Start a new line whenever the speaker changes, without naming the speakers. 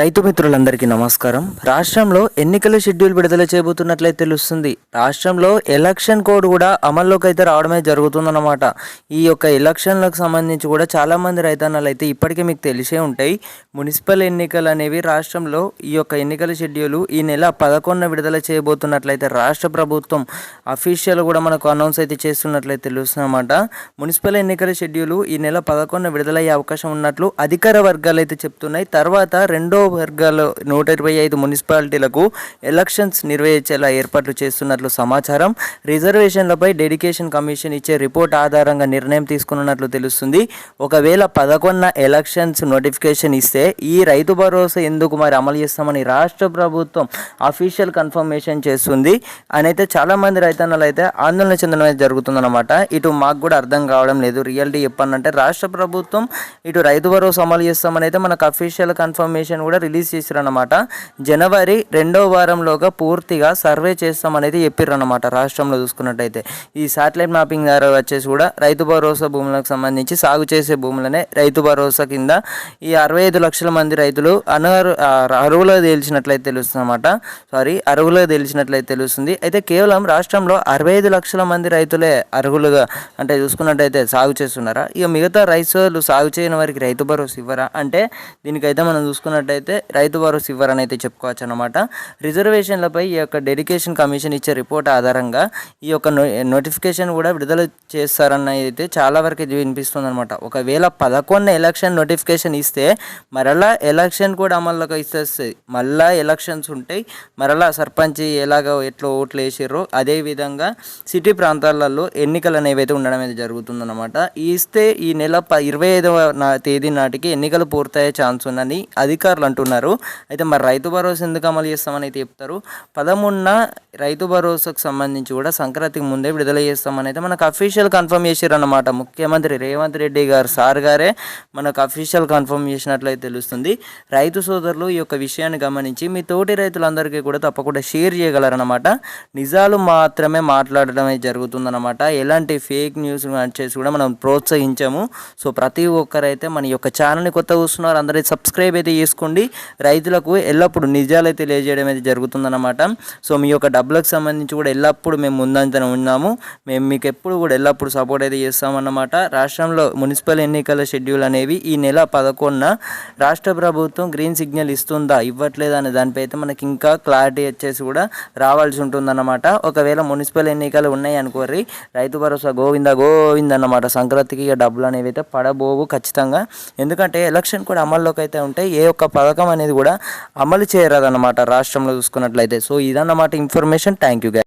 రైతు మిత్రులందరికీ నమస్కారం. రాష్ట్రంలో ఎన్నికల షెడ్యూల్ విడుదల చేయబోతున్నట్లయితే తెలుస్తుంది. రాష్ట్రంలో ఎలక్షన్ కోడ్ కూడా అమల్లోకి అయితే రావడమే జరుగుతుందన్నమాట. ఈ యొక్క ఎలక్షన్లకు సంబంధించి కూడా చాలామంది రైతన్నలు అయితే ఇప్పటికే మీకు తెలిసే ఉంటాయి. మున్సిపల్ ఎన్నికలు అనేవి రాష్ట్రంలో ఈ యొక్క ఎన్నికల షెడ్యూల్ ఈ నెల 11న విడుదల చేయబోతున్నట్లయితే రాష్ట్ర ప్రభుత్వం అఫీషియల్ కూడా మనకు అనౌన్స్ అయితే చేస్తున్నట్లయితే తెలుస్తుందన్నమాట. మున్సిపల్ ఎన్నికల షెడ్యూల్ ఈ నెల 11న విడుదలయ్యే అవకాశం ఉన్నట్లు అధికార వర్గాలు అయితే చెప్తున్నాయి. తర్వాత రెండో వర్గాల్లో 125 మున్సిపాలిటీలకు ఎలక్షన్స్ నిర్వహించేలా ఏర్పాట్లు చేస్తున్నట్లు సమాచారం. రిజర్వేషన్లపై డెడికేషన్ కమిషన్ ఇచ్చే రిపోర్ట్ ఆధారంగా నిర్ణయం తీసుకున్నట్లు తెలుస్తుంది. ఒకవేళ 11న ఎలక్షన్స్ నోటిఫికేషన్ ఇస్తే ఈ రైతు భరోసా ఎందుకు మరి అమలు చేస్తామని రాష్ట్ర ప్రభుత్వం అఫీషియల్ కన్ఫర్మేషన్ చేస్తుంది అని అయితే చాలామంది రైతన్నలు అయితే ఆందోళన చెందడం జరుగుతుందన్నమాట. ఇటు మాకు కూడా అర్థం కావడం లేదు. రియాలిటీ చెప్పానంటే రాష్ట్ర ప్రభుత్వం ఇటు రైతు భరోసా అమలు చేస్తామని అయితే మనకు అఫీషియల్ కన్ఫర్మేషన్ కూడా రిలీజ్ చేశారన్నమాట. జనవరి 2వ వారంలోగా పూర్తిగా సర్వే చేస్తామనేది చెప్పారన్నమాట. రాష్ట్రంలో చూసుకున్నట్టయితే ఈ శాటిలైట్ మ్యాపింగ్ ద్వారా వచ్చేసి కూడా రైతు భరోసా భూములకు సంబంధించి సాగు చేసే భూములనే రైతు భరోసా కింద ఈ 65 లక్షల మంది రైతులు అర్హులుగా తేల్చినట్లయితే తెలుస్తుందన్నమాట. అర్హులుగా తేల్చినట్లయితే తెలుస్తుంది. అయితే కేవలం రాష్ట్రంలో 65 లక్షల మంది రైతులే అర్హులుగా అంటే చూసుకున్నట్టయితే సాగు చేస్తున్నారా? ఇక మిగతా రైతులు సాగు చేయని వారికి రైతు భరోసా ఇవ్వరా అంటే దీనికైతే మనం చూసుకున్నట్టయితే రైతు భరోసా ఇవ్వరని అయితే చెప్పుకోవచ్చు అనమాట. రిజర్వేషన్లపై ఈ యొక్క డెడికేషన్ కమిషన్ ఇచ్చే రిపోర్ట్ ఆధారంగా ఈ యొక్క నోటిఫికేషన్ కూడా విడుదల చేస్తారన్న అయితే చాలా వరకు ఇది వినిపిస్తుంది అనమాట. ఒకవేళ 11న ఎలక్షన్ నోటిఫికేషన్ ఇస్తే మరలా ఎలక్షన్ కూడా అమల్లోకి ఇస్తేస్తుంది. మళ్ళీ ఎలక్షన్స్ ఉంటాయి. మరలా సర్పంచ్ ఎట్లా ఓట్లు వేసారో అదేవిధంగా సిటీ ప్రాంతాలలో ఎన్నికలు అనేవి అయితే ఉండడం అయితే జరుగుతుందన్నమాట. ఇస్తే ఈ నెల 25వ తేదీ నాటికి ఎన్నికలు పూర్తయ్యే ఛాన్స్ ఉందని అధికారులు అంటున్నారు. అయితే మరి రైతు భరోసా ఎందుకు అమలు చేస్తామని అయితే చెప్తారు. 13న రైతు భరోసాకు సంబంధించి కూడా సంక్రాంతికి ముందే విడుదల చేస్తామని అయితే మనకు అఫీషియల్ కన్ఫర్మ్ చేశారన్నమాట. ముఖ్యమంత్రి రేవంత్ రెడ్డి సార్ గారే మనకు అఫీషియల్ కన్ఫర్మ్ చేసినట్లయితే తెలుస్తుంది. రైతు సోదరులు ఈ యొక్క విషయాన్ని గమనించి మీ తోటి రైతులందరికీ కూడా తప్పకుండా షేర్ చేయగలరన్నమాట. నిజాలు మాత్రమే మాట్లాడడం అయితే జరుగుతుందన్నమాట. ఎలాంటి ఫేక్ న్యూస్ వచ్చేసి కూడా మనం ప్రోత్సహించాము. సో ప్రతి ఒక్కరైతే మన యొక్క ఛానల్ని కొత్త చూస్తున్నారు అందరూ సబ్స్క్రైబ్ అయితే చేసుకోండి. రైతులకు ఎల్లప్పుడూ నిజాలు తెలియజేయడం అయితే జరుగుతుందన్నమాట. సో మీ యొక్క డబ్బులకు సంబంధించి కూడా ఎల్లప్పుడూ మేము ముందంజన ఉన్నాము. మేము మీకు ఎప్పుడు కూడా ఎల్లప్పుడూ సపోర్ట్ అయితే చేస్తామన్నమాట. రాష్ట్రంలో మున్సిపల్ ఎన్నికల షెడ్యూల్ అనేవి ఈ నెల 11న రాష్ట్ర ప్రభుత్వం గ్రీన్ సిగ్నల్ ఇస్తుందా ఇవ్వట్లేదా అనే దానిపై అయితే మనకి ఇంకా క్లారిటీ వచ్చేసి కూడా రావాల్సి ఉంటుందన్నమాట. ఒకవేళ మున్సిపల్ ఎన్నికలు ఉన్నాయి అనుకోర్రి రైతు భరోసా గోవింద అన్నమాట. సంక్రాంతికి డబ్బులు అనేవి అయితే పడబోవు ఖచ్చితంగా. ఎందుకంటే ఎలక్షన్ కూడా అమల్లోకి అయితే ఉంటాయి. ఏ ఒక్క పథకం అనేది కూడా అమలు చేయరాదన్నమాట రాష్ట్రంలో చూసుకున్నట్లయితే. సో ఇదన్నమాట ఇన్ఫర్మేషన్. Thank you.